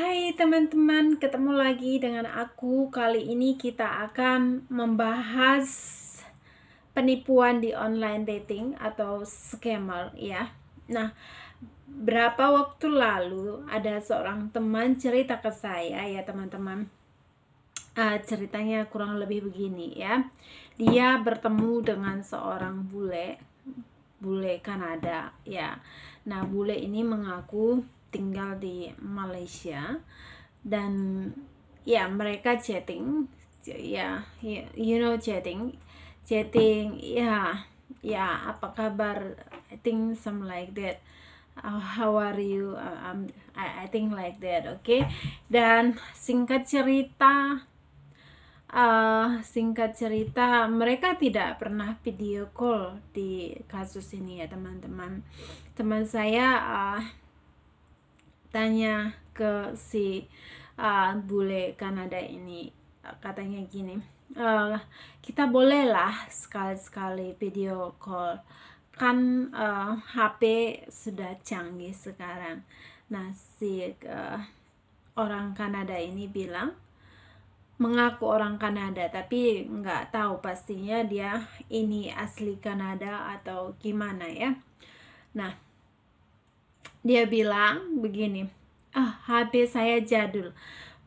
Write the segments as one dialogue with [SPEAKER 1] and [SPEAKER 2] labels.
[SPEAKER 1] Hai teman-teman, ketemu lagi dengan aku. Kali ini kita akan membahas penipuan di online dating atau scammer ya. Nah, berapa waktu lalu ada seorang teman cerita ke saya ya teman-teman. Ceritanya kurang lebih begini ya. Dia bertemu dengan seorang bule Kanada ya. Nah, bule ini mengaku tinggal di Malaysia dan ya mereka chatting ya, chatting ya apa kabar, I think some like that. How are you? I think like that, okay. Dan singkat cerita mereka tidak pernah video call di kasus ini ya teman-teman. Teman saya tanya ke si bule Kanada ini, katanya gini, kita bolehlah sekali-sekali video call, kan HP sudah canggih sekarang. Nah, si orang Kanada ini bilang, mengaku orang Kanada tapi nggak tahu pastinya dia ini asli Kanada atau gimana ya. Nah, dia bilang begini, HP saya jadul.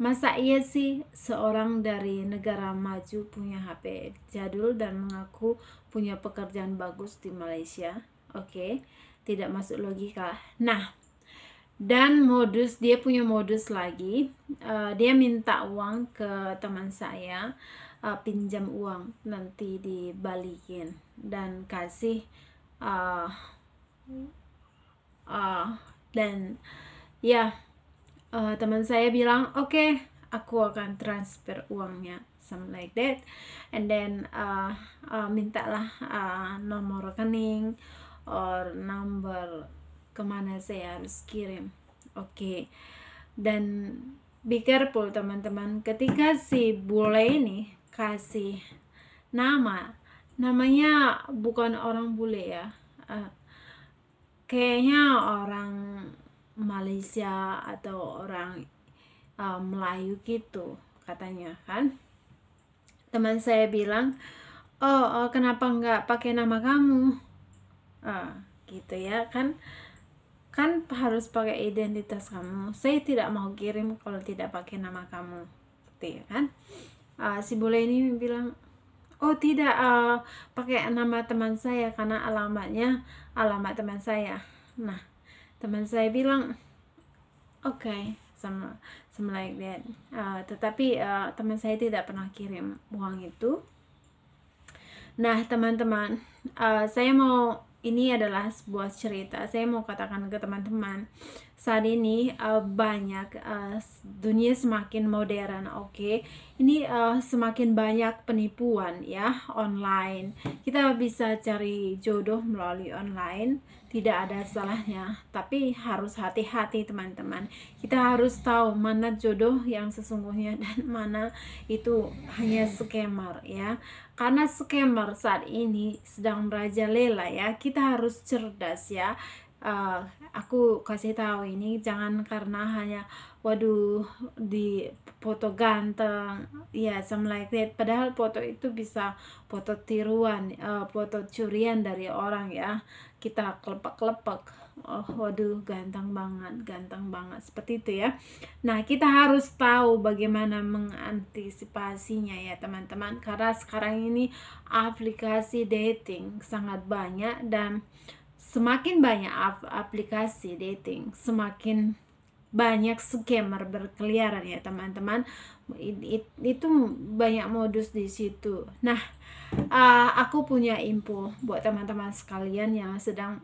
[SPEAKER 1] Masa iya sih seorang dari negara maju punya HP jadul dan mengaku punya pekerjaan bagus di Malaysia? Oke, tidak masuk logika. Nah, dan dia punya modus lagi, dia minta uang ke teman saya, pinjam uang nanti dibalikin dan kasih dan ya teman saya bilang oke, aku akan transfer uangnya, something like that, and then mintalah nomor rekening or number kemana saya harus kirim. Oke. Dan be careful teman-teman, ketika si bule ini kasih namanya bukan orang bule ya, kayaknya orang Malaysia atau orang Melayu gitu katanya kan. Teman saya bilang, kenapa nggak pakai nama kamu, gitu ya kan harus pakai identitas kamu. Saya tidak mau kirim kalau tidak pakai nama kamu, gitu ya kan. Si bule ini bilang, oh tidak, pakai nama teman saya karena alamat teman saya. Nah, teman saya bilang okay, sama like that. Tetapi teman saya tidak pernah kirim uang itu. Nah teman-teman, ini adalah sebuah cerita. Saya mau katakan ke teman-teman, saat ini banyak, dunia semakin modern, oke. Ini semakin banyak penipuan ya, online. Kita bisa cari jodoh melalui online, tidak ada salahnya. Tapi harus hati-hati teman-teman. Kita harus tahu mana jodoh yang sesungguhnya dan mana itu hanya scammer ya. Karena scammer saat ini sedang merajalela ya, kita harus cerdas ya. Aku kasih tahu ini, jangan karena hanya waduh di foto ganteng ya, something like that, padahal foto itu bisa foto tiruan, foto curian dari orang ya, kita kelepek-kelepek, waduh ganteng banget seperti itu ya. Nah, kita harus tahu bagaimana mengantisipasinya ya teman-teman, karena sekarang ini aplikasi dating sangat banyak, dan semakin banyak aplikasi dating, semakin banyak scammer berkeliaran ya teman-teman. Itu banyak modus di situ. Nah, aku punya info buat teman-teman sekalian yang sedang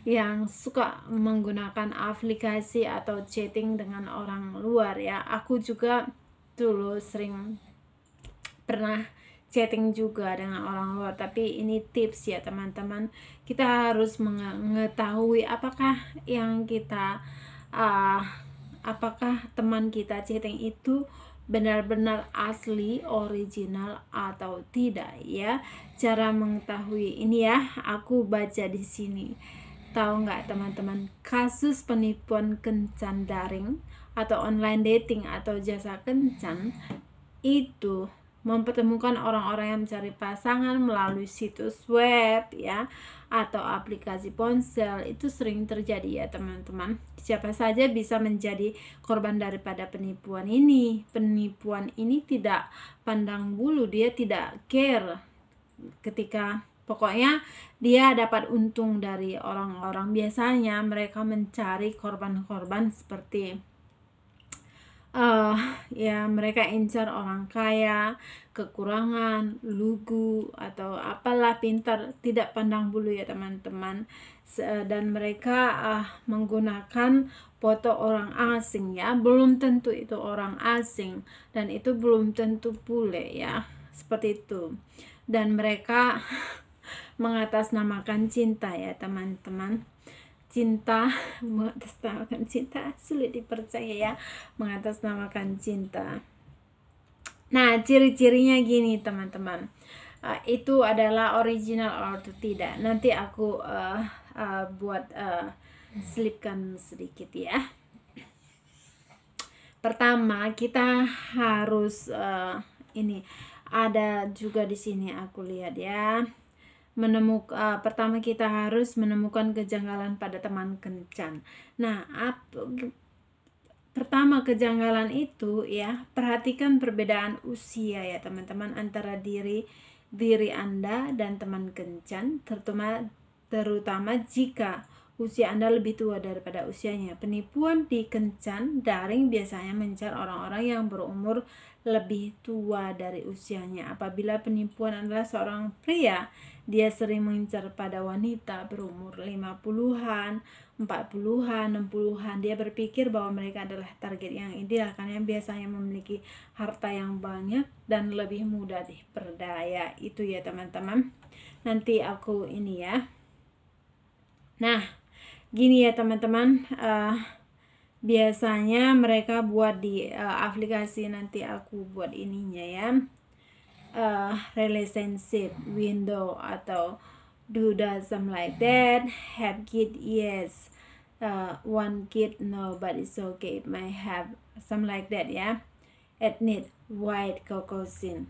[SPEAKER 1] yang suka menggunakan aplikasi atau chatting dengan orang luar ya. Aku juga dulu sering pernah chatting juga dengan orang luar, tapi ini tips ya teman-teman. Kita harus mengetahui apakah teman kita chatting itu benar-benar asli, original atau tidak ya. Cara mengetahui ini ya, aku baca di sini. tahu nggak teman-teman, kasus penipuan kencan daring atau online dating atau jasa kencan itu mempertemukan orang-orang yang mencari pasangan melalui situs web ya atau aplikasi ponsel. Itu sering terjadi ya teman-teman. Siapa saja bisa menjadi korban daripada penipuan ini. Penipuan ini tidak pandang bulu, dia tidak care ketika pokoknya dia dapat untung dari orang-orang. Biasanya mereka mencari korban-korban seperti ya mereka incar orang kaya, kekurangan, lugu atau apalah, pintar, tidak pandang bulu ya teman-teman. Dan mereka menggunakan foto orang asing ya, belum tentu itu orang asing dan itu belum tentu bule ya, seperti itu. Dan mereka mengatasnamakan cinta ya teman-teman. Cinta, mengatasnamakan cinta, sulit dipercaya ya, mengatasnamakan cinta. Nah, ciri-cirinya gini teman-teman, itu adalah original atau tidak. Nanti aku buat selipkan sedikit ya. Pertama kita harus ini ada juga di sini aku lihat ya. Pertama kita harus menemukan kejanggalan pada teman kencan. Nah, pertama kejanggalan itu ya, perhatikan perbedaan usia ya teman-teman antara diri Anda dan teman kencan, terutama jika usia Anda lebih tua daripada usianya. Penipuan di kencan daring biasanya mengincar orang-orang yang berumur lebih tua dari usianya. Apabila penipuan adalah seorang pria, dia sering mengincar pada wanita berumur 50-an, 40-an, 60-an. Dia berpikir bahwa mereka adalah target yang ideal karena biasanya memiliki harta yang banyak dan lebih mudah diperdaya. Itu ya teman-teman. Nanti aku ini ya. Nah, gini ya teman-teman, biasanya mereka buat di aplikasi, nanti aku buat ininya ya, relationship window atau Duda, something like that. Have kid, yes. One kid, no, but it's okay. It might have something like that ya. Ethnic white Caucasian,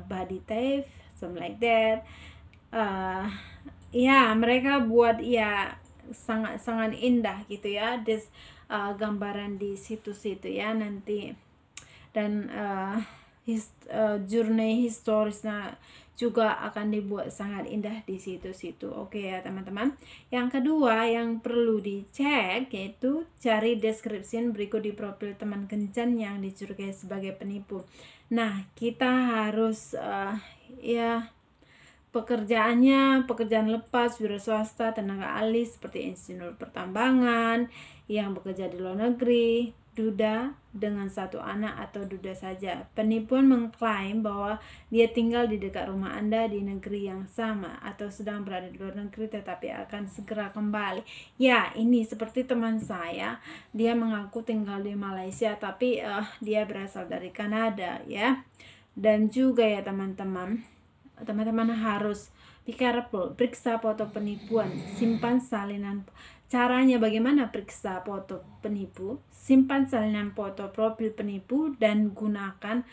[SPEAKER 1] body type, something like that. Ya, mereka buat ya sangat indah gitu ya, gambaran di situs itu ya nanti. Dan journey historisnya juga akan dibuat sangat indah di situ-situ. Oke ya teman-teman. Yang kedua yang perlu dicek yaitu cari description berikut di profil teman kencan yang dicurigai sebagai penipu. Nah, kita harus ya pekerjaan lepas, wira swasta, tenaga ahli seperti insinyur pertambangan yang bekerja di luar negeri, duda dengan satu anak atau duda saja. Penipuan mengklaim bahwa dia tinggal di dekat rumah Anda di negeri yang sama atau sedang berada di luar negeri tetapi akan segera kembali. Ya, ini seperti teman saya, dia mengaku tinggal di Malaysia tapi dia berasal dari Kanada ya. Dan juga ya teman-teman harus be careful, periksa foto penipuan, simpan salinan. Caranya bagaimana periksa foto penipu? Simpan salinan foto profil penipu dan gunakan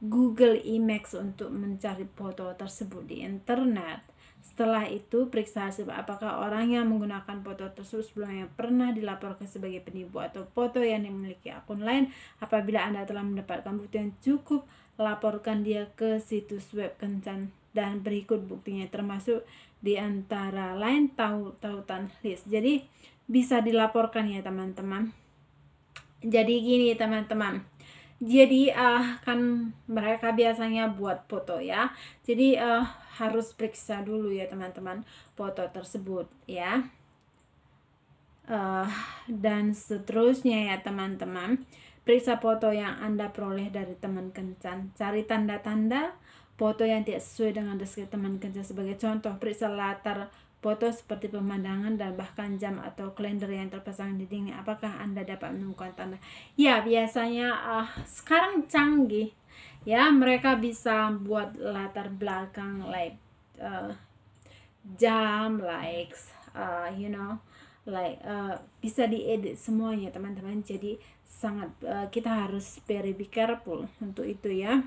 [SPEAKER 1] Google Images untuk mencari foto tersebut di internet. Setelah itu, periksa apakah orang yang menggunakan foto tersebut sebelumnya pernah dilaporkan sebagai penipu atau foto yang dimiliki akun lain. Apabila Anda telah mendapatkan bukti yang cukup, laporkan dia ke situs web kencan dan berikut buktinya, termasuk di antara lain tautan list. Jadi bisa dilaporkan ya teman-teman. Jadi gini teman-teman, jadi kan mereka biasanya buat foto ya, jadi harus periksa dulu ya teman-teman foto tersebut ya. Dan seterusnya ya teman-teman, periksa foto yang Anda peroleh dari teman kencan. Cari tanda-tanda foto yang tidak sesuai dengan deskripsi teman kencan. Sebagai contoh, periksa latar foto seperti pemandangan dan bahkan jam atau kalender yang terpasang di dinding. Apakah Anda dapat menemukan tanda? Ya, biasanya sekarang canggih ya, mereka bisa buat latar belakang like jam, like bisa diedit semuanya teman-teman. Jadi sangat kita harus very be careful untuk itu ya.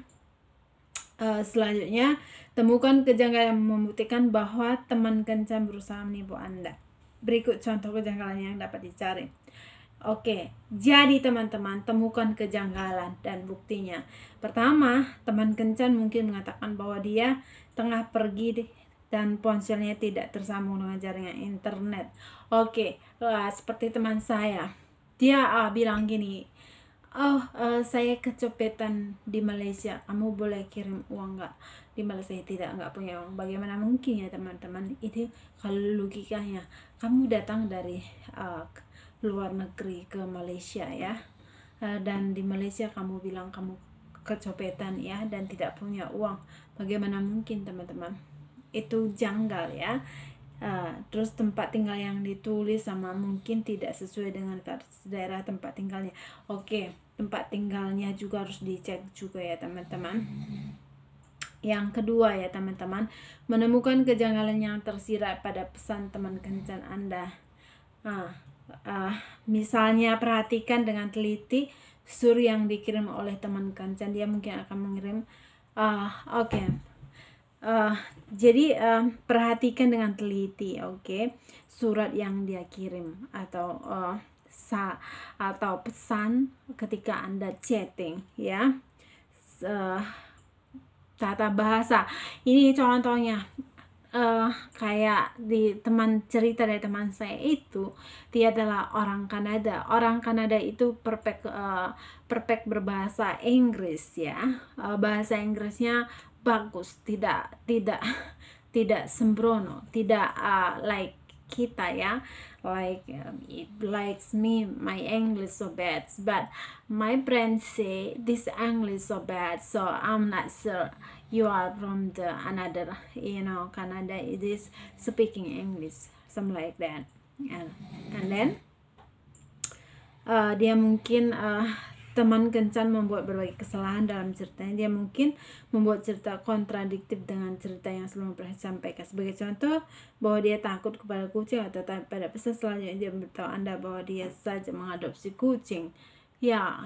[SPEAKER 1] Selanjutnya, temukan kejanggalan yang membuktikan bahwa teman kencan berusaha menipu Anda. Berikut contoh kejanggalan yang dapat dicari. Oke, jadi teman-teman temukan kejanggalan dan buktinya. Pertama, teman kencan mungkin mengatakan bahwa dia tengah pergi dan ponselnya tidak tersambung dengan jaringan internet. Oke, seperti teman saya, dia bilang gini, saya kecopetan di Malaysia, kamu boleh kirim uang nggak? Di Malaysia nggak punya uang. Bagaimana mungkin ya teman-teman? Itu kalau logikanya, kamu datang dari luar negeri ke Malaysia ya, dan di Malaysia kamu bilang kamu kecopetan ya dan tidak punya uang. Bagaimana mungkin teman-teman? Itu janggal ya. Terus tempat tinggal yang ditulis sama mungkin tidak sesuai dengan daerah tempat tinggalnya. Oke, tempat tinggalnya juga harus dicek juga ya teman-teman. Yang kedua ya teman-teman, menemukan kejanggalan yang tersirat pada pesan teman kencan Anda. Misalnya perhatikan dengan teliti sur yang dikirim oleh teman kencan. Dia mungkin akan mengirim jadi perhatikan dengan teliti surat yang dia kirim atau pesan ketika Anda chatting ya. Tata bahasa ini contohnya kayak di cerita dari teman saya itu, dia adalah orang Kanada. Orang Kanada itu perfect berbahasa Inggris ya. Bahasa Inggrisnya bagus, tidak sembrono, tidak like kita ya, like it likes me my English so bad, but my friends say this English so bad, so I'm not sure you are from the another Canada it is speaking English, something like that. And then dia mungkin teman kencan membuat berbagai kesalahan dalam ceritanya. Dia mungkin membuat cerita kontradiktif dengan cerita yang sebelumnya pernah disampaikan. Sebagai contoh, bahwa dia takut kepada kucing, atau pada pesan selanjutnya dia memberitahu Anda bahwa dia saja mengadopsi kucing. Ya,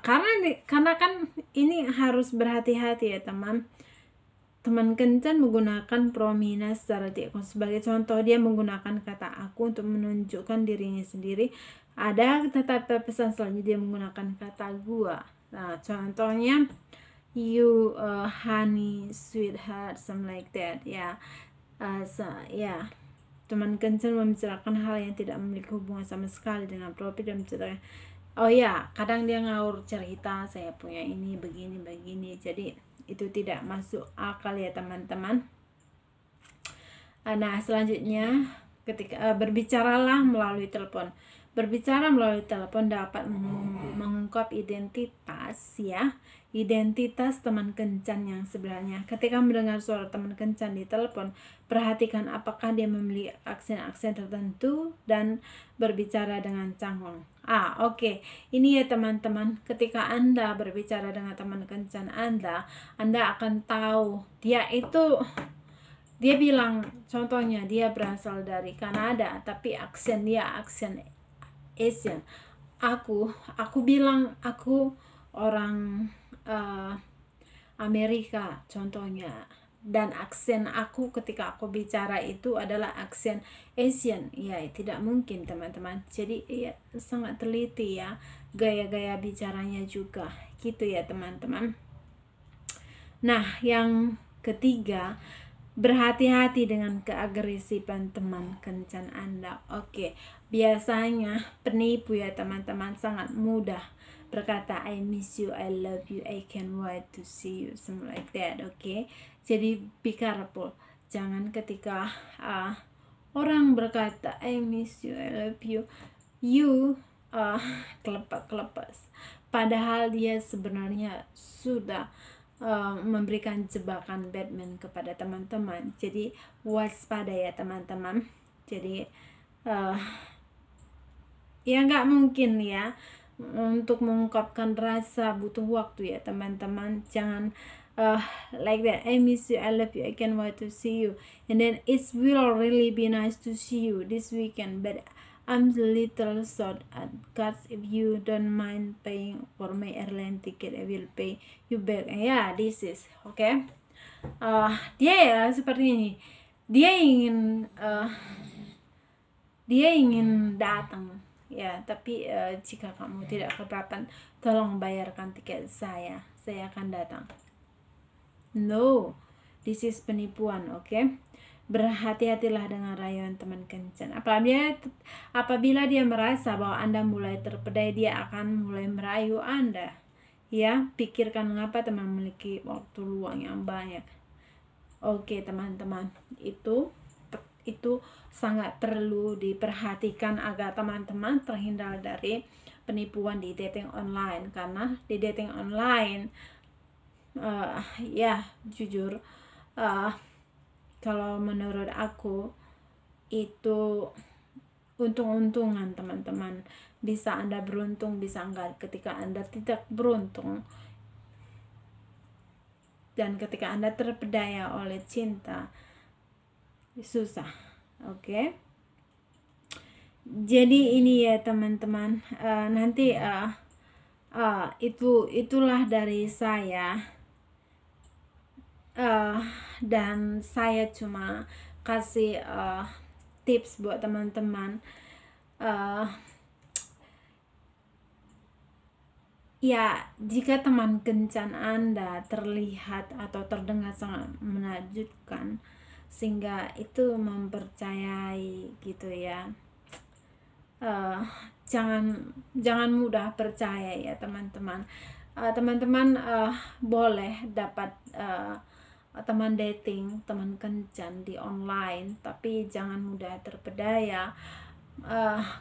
[SPEAKER 1] karena kan ini harus berhati-hati ya teman. Teman kencan menggunakan pronomen secara tidak. Sebagai contoh, dia menggunakan kata aku untuk menunjukkan dirinya sendiri. Tetapi pesan selanjutnya dia menggunakan kata gua. Nah, contohnya you, honey, sweetheart, something like that ya. Teman kencan membicarakan hal yang tidak memiliki hubungan sama sekali dengan profil dan menceritakan. Kadang dia ngaur cerita, saya punya ini begini. Jadi itu tidak masuk akal ya teman-teman. Nah, selanjutnya ketika berbicaralah melalui telepon. Berbicara melalui telepon dapat mengungkap identitas teman kencan yang sebenarnya. Ketika mendengar suara teman kencan di telepon, perhatikan apakah dia memiliki aksen tertentu dan berbicara dengan canggung. Ini ya teman-teman, ketika Anda berbicara dengan teman kencan Anda akan tahu dia bilang, contohnya dia berasal dari Kanada, tapi aksen dia aksen Asian. Aku bilang aku orang Amerika contohnya, dan aksen aku ketika aku bicara itu adalah aksen Asian. Ya, tidak mungkin teman-teman. Jadi ya sangat teliti ya gaya-gaya bicaranya juga gitu ya teman-teman. Nah, yang ketiga, berhati-hati dengan keagresifan teman kencan Anda. Biasanya penipu ya teman-teman sangat mudah berkata I miss you, I love you, I can't wait to see you, something like that. Jadi be careful. Jangan ketika orang berkata I miss you, I love you, you kelepas. Padahal dia sebenarnya sudah memberikan jebakan Batman kepada teman-teman. Jadi waspada ya teman-teman. Jadi ya nggak mungkin ya untuk mengungkapkan rasa, butuh waktu ya teman-teman. Jangan like that, I miss you, I love you, I can't wait to see you, and then it will really be nice to see you this weekend, but I'm a little short at cards. If you don't mind paying for my airline ticket, I will pay you back. Yeah, this is okay. Dia ya seperti ini. Dia ingin datang ya, tapi jika kamu tidak keberatan, tolong bayarkan tiket saya akan datang. No, this is penipuan, okay? Berhati-hatilah dengan rayuan teman kencan. Apabila dia merasa bahwa Anda mulai terpedaya, dia akan mulai merayu Anda. Ya, pikirkan mengapa teman memiliki waktu luang yang banyak. Oke, teman-teman, itu sangat perlu diperhatikan agar teman-teman terhindar dari penipuan di dating online. Karena di dating online, ya jujur, kalau menurut aku itu untung-untungan, teman-teman. Bisa Anda beruntung, bisa enggak. Ketika Anda tidak beruntung dan ketika Anda terpedaya oleh cinta, susah. Oke? Jadi ini ya teman-teman, nanti itulah dari saya, dan saya cuma kasih tips buat teman-teman. Ya, jika teman kencan Anda terlihat atau terdengar sangat menakjubkan sehingga itu mempercayai gitu ya, jangan mudah percaya ya teman-teman. Teman-teman boleh dapat teman dating, teman kencan di online, tapi jangan mudah terpedaya.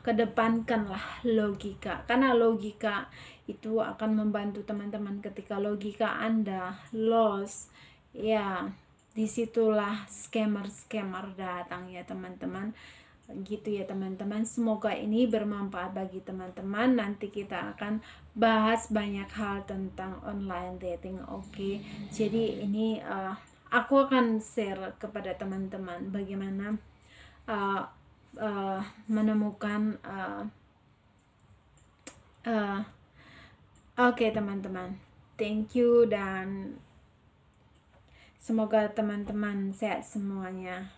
[SPEAKER 1] Kedepankanlah logika, karena logika itu akan membantu teman-teman. Ketika logika Anda lost, ya disitulah scammer datang ya teman-teman. Gitu ya teman-teman, semoga ini bermanfaat bagi teman-teman. Nanti kita akan bahas banyak hal tentang online dating. Oke. Jadi ini aku akan share kepada teman-teman bagaimana menemukan oke teman-teman, thank you dan semoga teman-teman sehat semuanya.